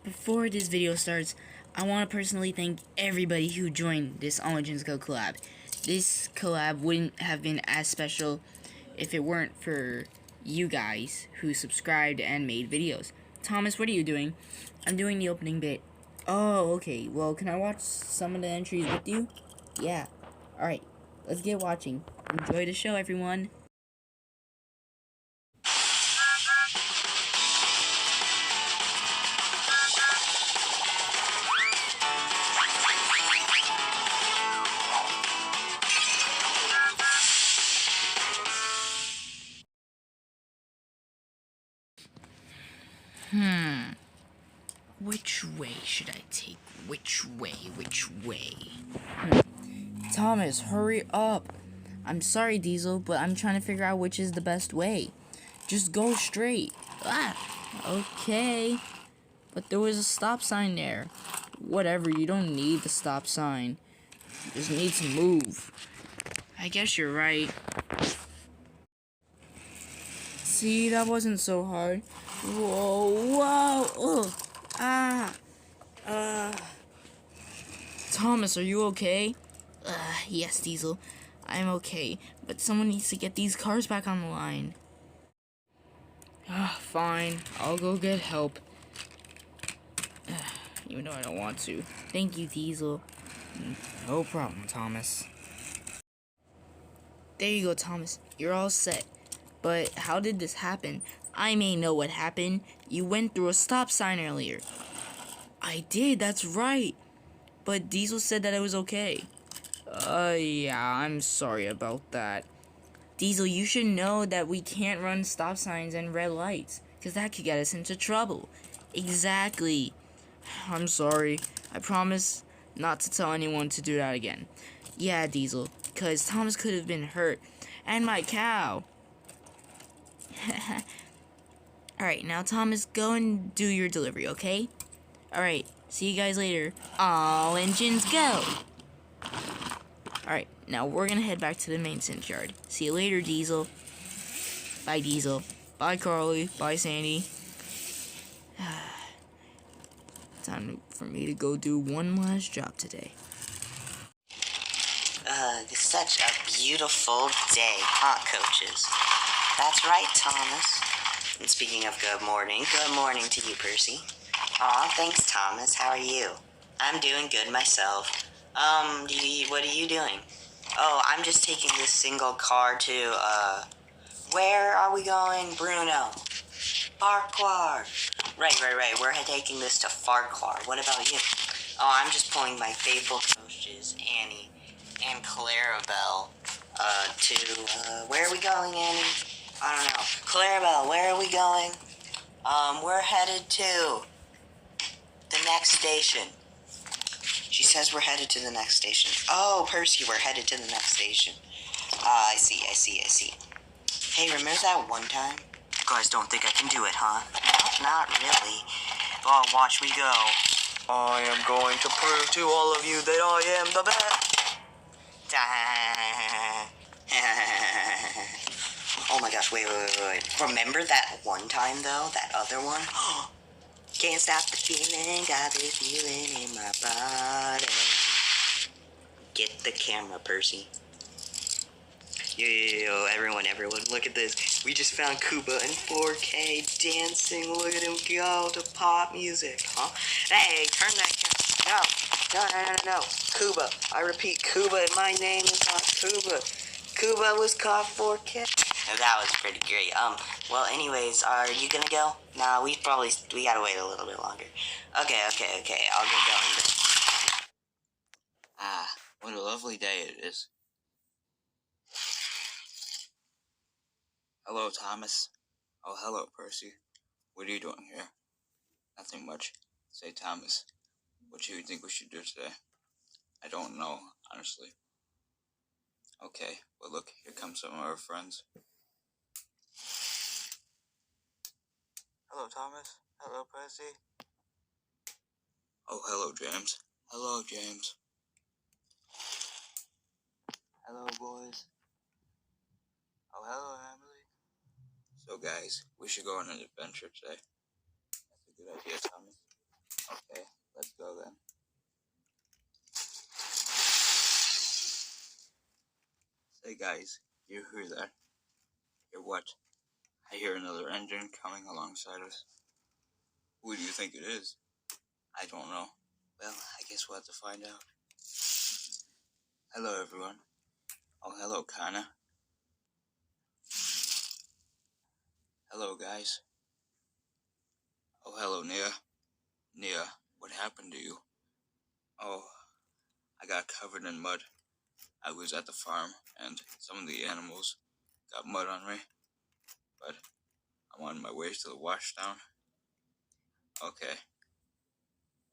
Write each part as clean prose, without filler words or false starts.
Before this video starts, I want to personally thank everybody who joined this All Legends Go collab. This collab wouldn't have been as special if it weren't for you guys who subscribed and made videos. Thomas, what are you doing? I'm doing the opening bit. Oh, okay. Well, can I watch some of the entries with you? Yeah. Alright, let's get watching. Enjoy the show, everyone. Which way should I take? Which way? Thomas, hurry up. I'm sorry, Diesel, but I'm trying to figure out which is the best way. Just go straight. Okay. But there was a stop sign there. Whatever, you don't need the stop sign. You just need to move. I guess you're right. See, that wasn't so hard. Whoa. Thomas, are you okay? Yes, Diesel. I'm okay, but someone needs to get these cars back on the line. Fine. I'll go get help. Even though I don't want to. Thank you, Diesel. No problem, Thomas. There you go, Thomas. You're all set. But how did this happen? I may know what happened. You went through a stop sign earlier. I did, that's right. But Diesel said that it was okay. Yeah, I'm sorry about that. Diesel, you should know that we can't run stop signs and red lights, because that could get us into trouble. Exactly. I'm sorry. I promise not to tell anyone to do that again. Yeah, Diesel, because Thomas could have been hurt. And my cow. Alright, now Thomas, go and do your delivery, okay? Alright, see you guys later. All engines go! Alright, now we're gonna head back to the maintenance yard. See you later, Diesel. Bye, Diesel. Bye, Carly. Bye, Sandy. Time for me to go do one last job today. It's such a beautiful day, huh, coaches? That's right, Thomas. And speaking of good morning to you, Percy. Aw, thanks, Thomas. How are you? I'm doing good myself. What are you doing? Oh, I'm just taking this single car to, where are we going, Bruno? Farquhar. Right. We're taking this to Farquhar. What about you? Oh, I'm just pulling my faithful coaches, Annie and Clarabelle, where are we going, Annie? I don't know. Clarabelle, where are we going? We're headed to the next station. She says we're headed to the next station. Oh, Percy, we're headed to the next station. I see. Hey, remember that one time? You guys don't think I can do it, huh? Not really. Oh, watch me go. I am going to prove to all of you that I am the best. Oh my gosh, wait. Remember that one time, though? That other one? Can't stop the feeling, got this feeling in my body. Get the camera, Percy. Yo, everyone, look at this. We just found Kuba in 4K dancing. Look at him go to pop music, huh? Hey, turn that camera. No. Kuba. I repeat, Kuba. My name is not Kuba. Kuba was caught 4K. That was pretty great. Well, anyways, are you gonna go? Nah, we gotta wait a little bit longer. Okay, I'll get going. What a lovely day it is. Hello, Thomas. Oh, hello, Percy. What are you doing here? Nothing much. Say, Thomas, what do you think we should do today? I don't know, honestly. Okay, well look, here come some of our friends. Hello, Thomas. Hello, Percy. Oh, hello, James. Hello, James. Hello, boys. Oh, hello, Emily. So, guys, we should go on an adventure today. That's a good idea, Thomas. Okay, let's go then. Hey guys, you hear that? Hear what? I hear another engine coming alongside us. Who do you think it is? I don't know. Well, I guess we'll have to find out. Hello everyone. Oh, hello Kana. Hello guys. Oh, hello Nia. Nia, what happened to you? Oh, I got covered in mud. I was at the farm, and some of the animals got mud on me. But I'm on my way to the washdown. Okay.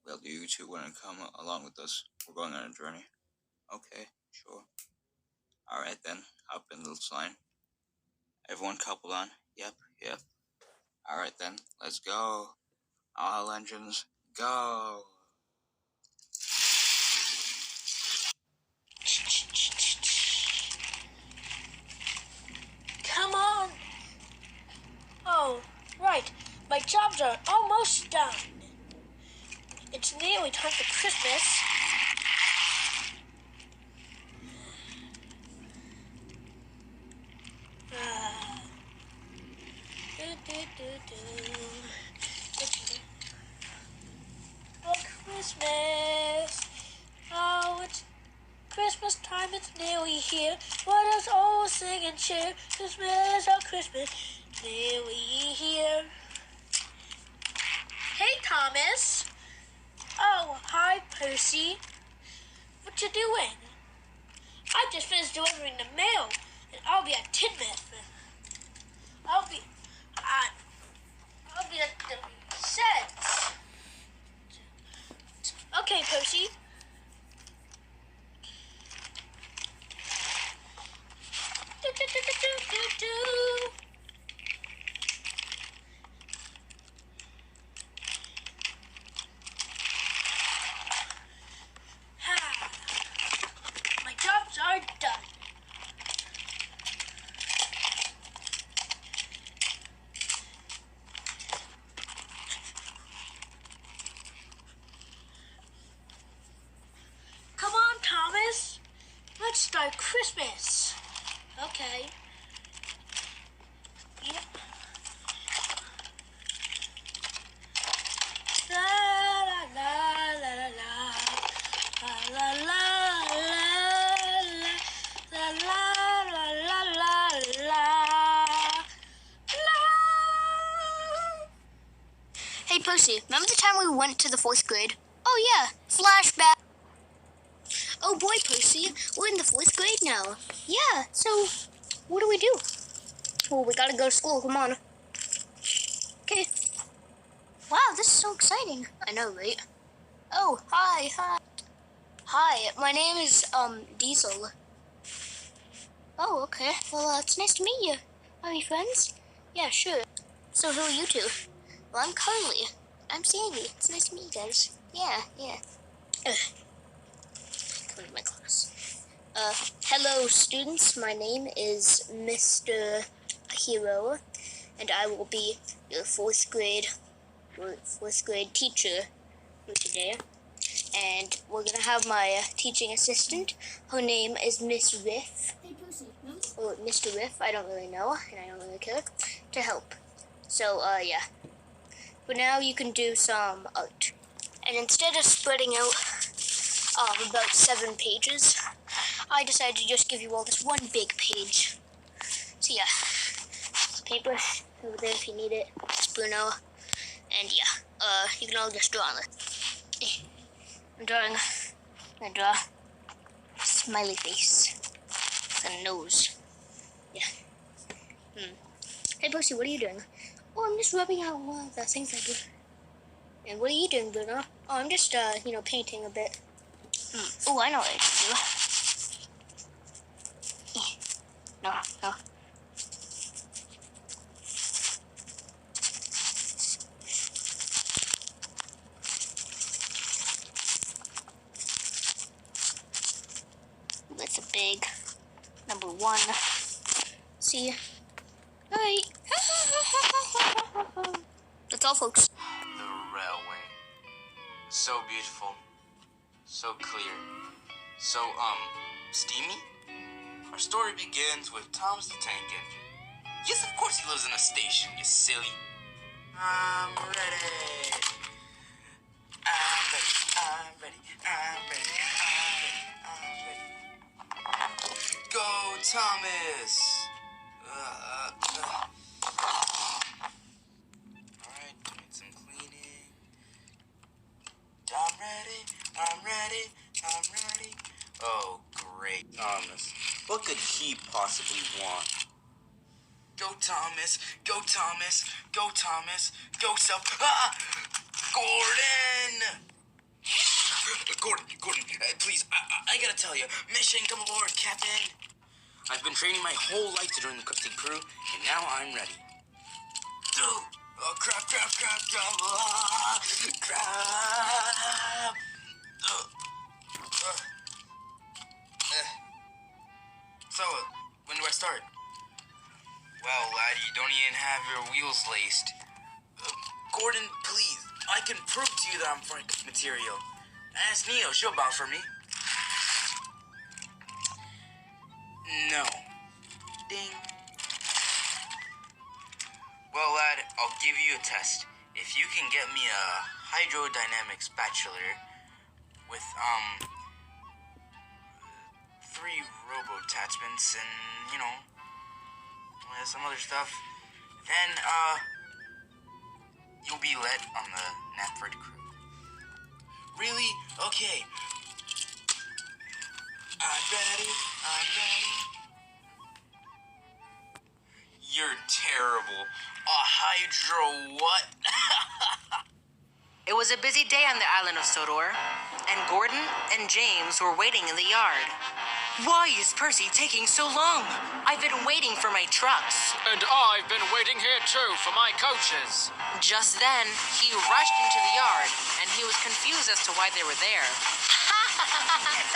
Well, do you two want to come along with us? We're going on a journey. Okay, sure. Alright then, hop in the little sign. Everyone coupled on? Yep. Alright then, let's go. All engines, go! Come on! Oh, right. My jobs are almost done. It's nearly time for Christmas. For Christmas. Oh, it's Christmas time, it's nearly here. Let us all sing and cheer. Christmas, oh Christmas, nearly here. Hey, Thomas. Oh, hi, Percy. What you doing? I just finished delivering the mail, and I'll be at Tidmouth. I'll be at the shed. Okay, Percy. My jobs are done. Come on, Thomas. Let's start Christmas. Okay. Yep. La la la la la la la la la la la la la. Hey Percy, remember the time we went to the 4th grade? Oh yeah, flashback. Oh boy, Percy, we're in the 4th grade now. Yeah, so what do we do? Well, we gotta go to school, come on. Okay. Wow, this is so exciting. I know, right? Oh, hi. Hi, my name is, Diesel. Oh, okay. Well, it's nice to meet you. Are we friends? Yeah, sure. So who are you two? Well, I'm Carly. I'm Sandy. It's nice to meet you guys. Yeah. Come to my class. Hello, students. My name is Mr. Hero, and I will be your 4th grade teacher for today. And we're gonna have my teaching assistant. Her name is Miss Riff. Hey, Percy. Or Mr. Riff, I don't really know, and I don't really care, to help. So, yeah. But now you can do some art. And instead of spreading out about 7 pages, I decided to just give you all this one big page. So yeah, paper over there if you need it. It's Bruno. And yeah, you can all just draw on it. I'm gonna draw a smiley face and a nose. Yeah. Hey Percy, what are you doing? Oh, I'm just rubbing out one of the things I do. And what are you doing, Bruno? Oh, I'm just, painting a bit. Oh, I know what I should do. No. That's a big number 1. See? Alright. That's all, folks. The railway. So beautiful. So clear. So, steamy? Our story begins with Thomas the Tank Engine. Yes, of course he lives in a station, you silly. I'm ready. I'm ready. I'm ready. I'm ready. I'm ready. I'm ready. Go, Thomas. Alright, doing some cleaning. I'm ready. I'm ready. I'm ready. Oh, great. Thomas. What could he possibly want? Go, Thomas. Go, Thomas. Go, Thomas. Go, self. Ah! Gordon! Gordon, please, I gotta tell you. Mission, come aboard, Captain. I've been training my whole life to join the Captain crew, and now I'm ready. Oh, crap. Ah, crap. So, when do I start? Well, laddie, you don't even have your wheels laced. Gordon, please. I can prove to you that I'm Frank material. Ask Neo, she'll bounce for me. No. Ding. Well, lad, I'll give you a test. If you can get me a hydrodynamics bachelor with, 3 robo-attachments and, some other stuff, then, you'll be let on the Napford crew. Really? Okay. I'm ready. You're terrible. A hydro what? It was a busy day on the island of Sodor, and Gordon and James were waiting in the yard. Why is Percy taking so long? I've been waiting for my trucks. And I've been waiting here too for my coaches. Just then, he rushed into the yard, and he was confused as to why they were there.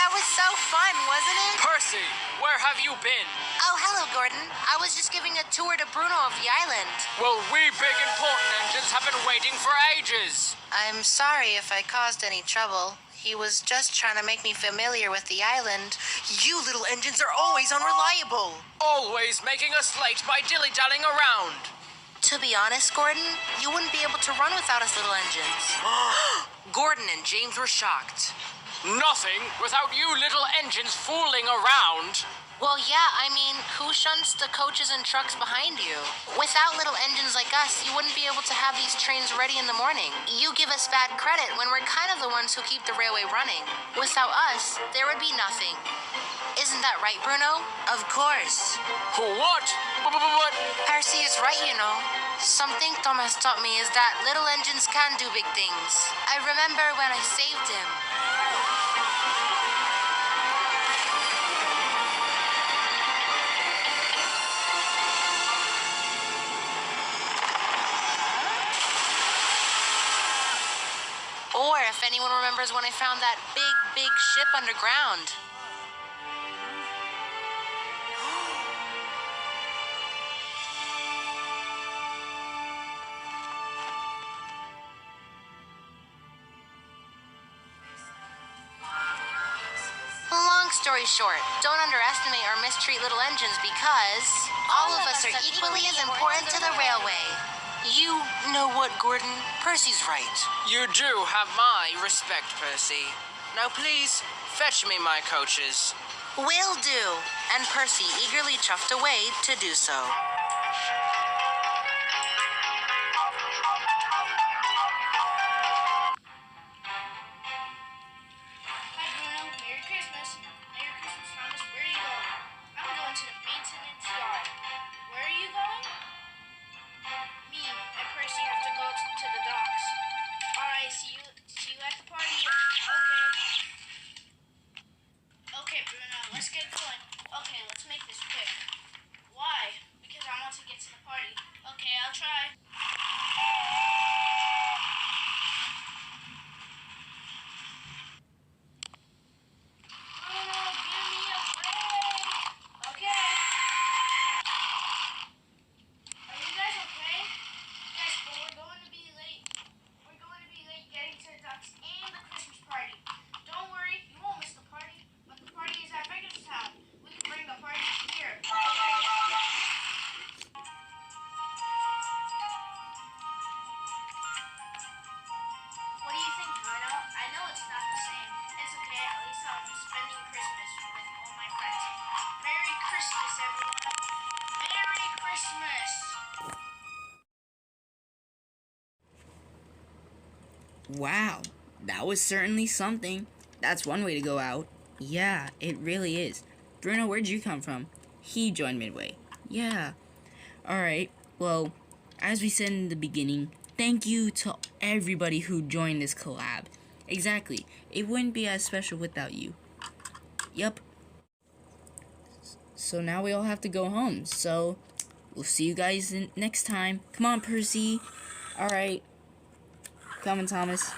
That was so fun, wasn't it? Percy, where have you been? Oh, hello, Gordon. I was just giving a tour to Bruno of the island. Well, we big important engines have been waiting for ages. I'm sorry if I caused any trouble. He was just trying to make me familiar with the island. You little engines are always unreliable. Always making us late by dilly-dallying around. To be honest, Gordon, you wouldn't be able to run without us little engines. Gordon and James were shocked. Nothing without you little engines fooling around. Well, yeah, I mean, who shunts the coaches and trucks behind you? Without little engines like us, you wouldn't be able to have these trains ready in the morning. You give us bad credit when we're kind of the ones who keep the railway running. Without us, there would be nothing. Isn't that right, Bruno? Of course. What? What? Percy is right, you know. Something Thomas taught me is that little engines can do big things. I remember when I saved him. Or if anyone remembers when I found that big ship underground. Long story short, don't underestimate or mistreat little engines because all of us are equally as important to the railway. You know what, Gordon? Percy's right. You do have my respect, Percy. Now please, fetch me my coaches. Will do. And Percy eagerly chuffed away to do so. Hi, Bruno. Merry Christmas. Merry Christmas, Thomas. Where are you going? I'm going to the maintenance yard. Where are you going? Me and Percy have to go to the docks. Alright, see you at the party. Okay, Bruno, let's get going. Okay, let's make this quick. Why? Because I Wow, that was certainly something. That's one way to go out. Yeah, it really is. Bruno, where'd you come from? He joined midway. Yeah. Alright, well, as we said in the beginning, thank you to everybody who joined this collab. Exactly. It wouldn't be as special without you. Yup. So now we all have to go home. So, we'll see you guys next time. Come on, Percy. Alright. Come on, Thomas.